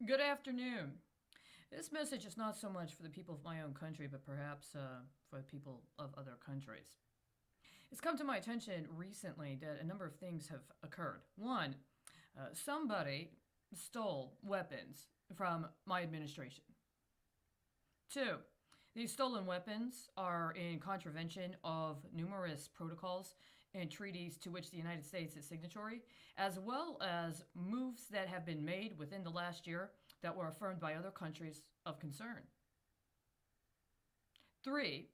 Good afternoon. This message is not so much for the people of my own country, but perhaps for the people of other countries. It's come to my attention recently that a number of things have occurred. One, somebody stole weapons from my administration. Two, these stolen weapons are in contravention of numerous protocols and treaties to which the United States is signatory, as well as moves that have been made within the last year that were affirmed by other countries of concern. Three,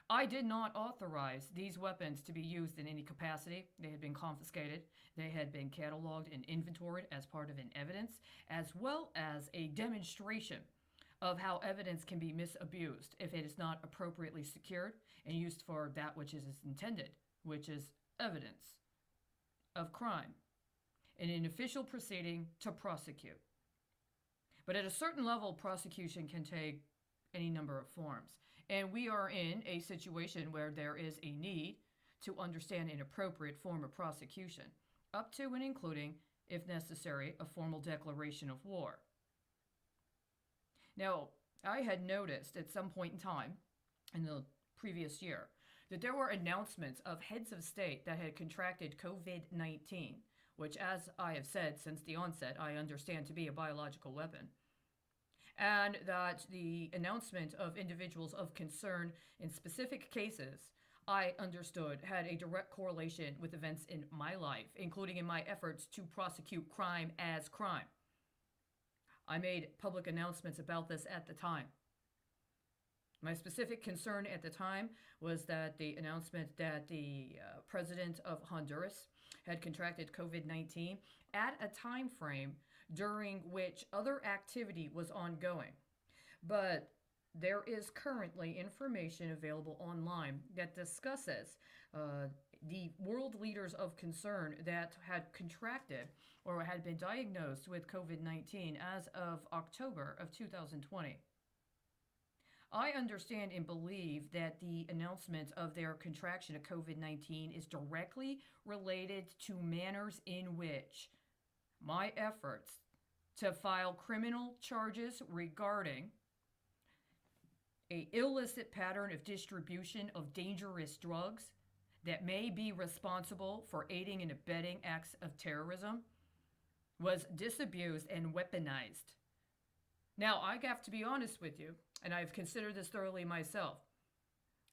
I did not authorize these weapons to be used in any capacity. They had been confiscated. They had been cataloged and inventoried as part of an evidence, as well as a demonstration of how evidence can be misabused if it is not appropriately secured and used for that which is intended, which is evidence of crime in an official proceeding to prosecute. But at a certain level, prosecution can take any number of forms. And we are in a situation where there is a need to understand an appropriate form of prosecution, up to and including, if necessary, a formal declaration of war. Now, I had noticed at some point in time in the previous year that there were announcements of heads of state that had contracted COVID 19, which, as I have said since the onset, I understand to be a biological weapon, and that the announcement of individuals of concern in specific cases I understood had a direct correlation with events in my life, including in my efforts to prosecute crime as crime. I made public announcements about this at the time. My specific concern at the time was that the announcement that the president of Honduras had contracted COVID 19 at a time frame during which other activity was ongoing. But there is currently information available online that discusses the world leaders of concern that had contracted or had been diagnosed with COVID 19 as of October of 2020. I understand and believe that the announcement of their contraction of COVID 19 is directly related to manners in which my efforts to file criminal charges regarding a illicit pattern of distribution of dangerous drugs that may be responsible for aiding and abetting acts of terrorism was disabused and weaponized. Now, I have to be honest with you, and I've considered this thoroughly myself.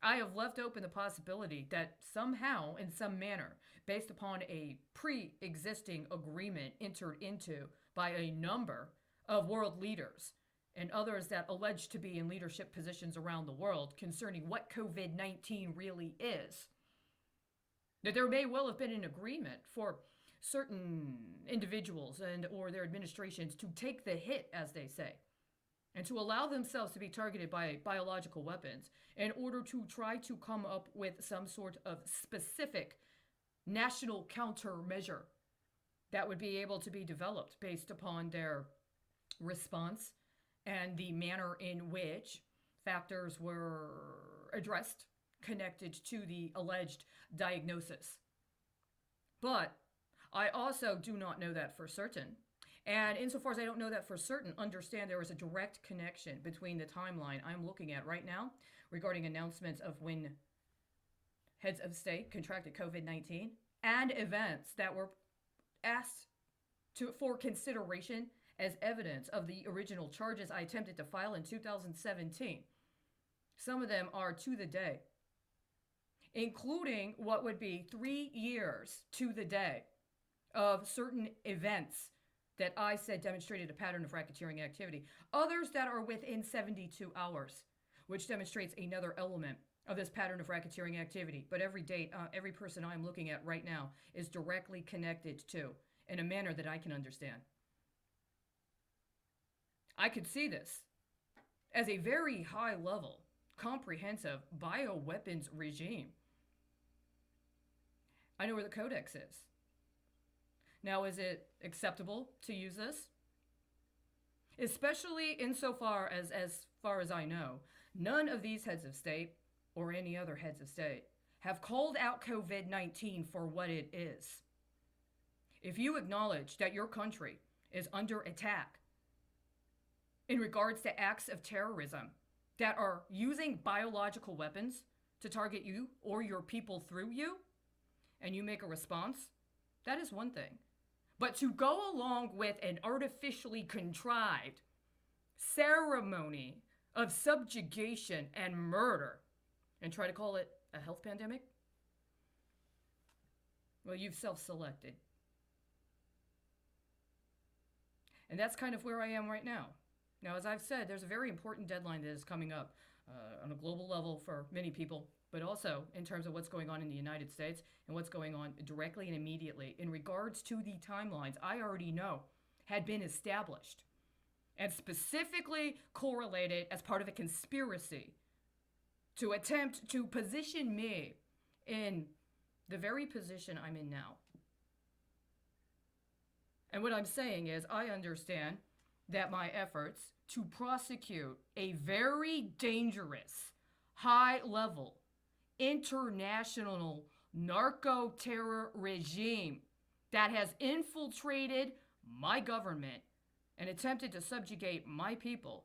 I have left open the possibility that somehow, in some manner, based upon a pre existing agreement entered into by a number of world leaders and others that allege to be in leadership positions around the world concerning what COVID 19 really is, that there may well have been an agreement for certain individuals and or their administrations to take the hit, as they say, and to allow themselves to be targeted by biological weapons in order to try to come up with some sort of specific national countermeasure that would be able to be developed based upon their response and the manner in which factors were addressed connected to the alleged diagnosis. But I also do not know that for certain. And insofar as I don't know that for certain, understand there is a direct connection between the timeline I'm looking at right now regarding announcements of when heads of state contracted COVID 19 and events that were asked for consideration as evidence of the original charges I attempted to file in 2017. Some of them are to the day, including what would be 3 years to the day of certain events that I said demonstrated a pattern of racketeering activity. Others that are within 72 hours, which demonstrates another element of this pattern of racketeering activity. But every date, every person I'm looking at right now is directly connected to in a manner that I can understand. I could see this as a very high level, comprehensive bioweapons regime. I know where the codex is. Now, is it acceptable to use this? Especially insofar as far as I know, none of these heads of state or any other heads of state have called out COVID 19 for what it is. If you acknowledge that your country is under attack in regards to acts of terrorism that are using biological weapons to target you or your people through you, and you make a response, that is one thing. But to go along with an artificially contrived ceremony of subjugation and murder and try to call it a health pandemic, well, you've self-selected. And that's kind of where I am right now. Now, as I've said, there's a very important deadline that is coming up on a global level for many people, but also in terms of what's going on in the United States and what's going on directly and immediately in regards to the timelines I already know had been established and specifically correlated as part of a conspiracy to attempt to position me in the very position I'm in now. And what I'm saying is, I understand that my efforts to prosecute a very dangerous, high-level, international narco-terror regime that has infiltrated my government and attempted to subjugate my people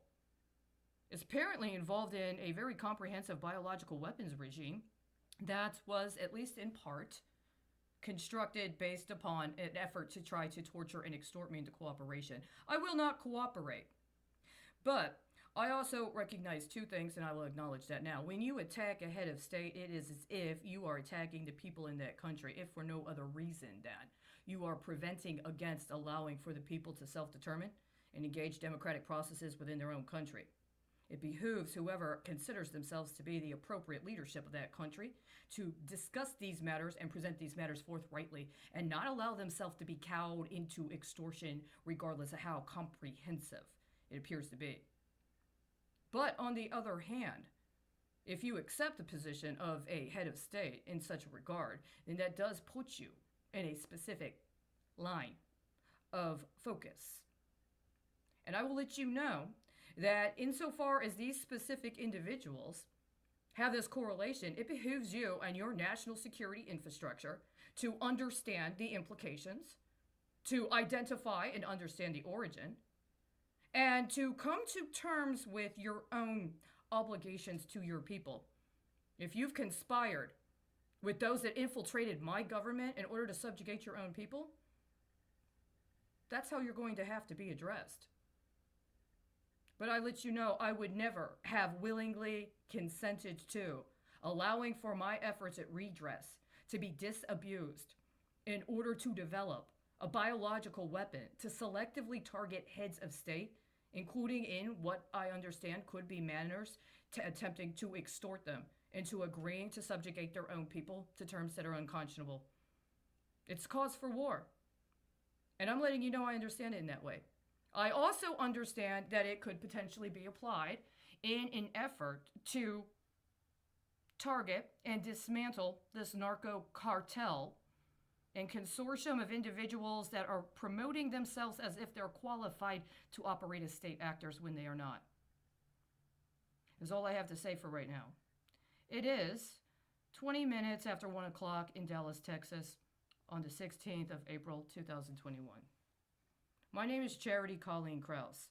is apparently involved in a very comprehensive biological weapons regime that was, at least in part, constructed based upon an effort to try to torture and extort me into cooperation. I will not cooperate. But I also recognize two things, and I will acknowledge that now. When you attack a head of state, it is as if you are attacking the people in that country, if for no other reason than you are preventing against allowing for the people to self-determine and engage democratic processes within their own country. It behooves whoever considers themselves to be the appropriate leadership of that country to discuss these matters and present these matters forthrightly and not allow themselves to be cowed into extortion regardless of how comprehensive it appears to be. But on the other hand, if you accept the position of a head of state in such a regard, then that does put you in a specific line of focus. And I will let you know that insofar as these specific individuals have this correlation, it behooves you and your national security infrastructure to understand the implications, to identify and understand the origin, and to come to terms with your own obligations to your people. If you've conspired with those that infiltrated my government in order to subjugate your own people, that's how you're going to have to be addressed. But I let you know I would never have willingly consented to allowing for my efforts at redress to be disabused in order to develop a biological weapon to selectively target heads of state, including in what I understand could be manners to attempting to extort them into agreeing to subjugate their own people to terms that are unconscionable. It's cause for war. And I'm letting you know I understand it in that way. I also understand that it could potentially be applied in an effort to target and dismantle this narco cartel and consortium of individuals that are promoting themselves as if they're qualified to operate as state actors when they are not. That's all I have to say for right now. It is 20 minutes after 1 o'clock in Dallas, Texas, on the 16th of April, 2021. My name is Charity Colleen Krause.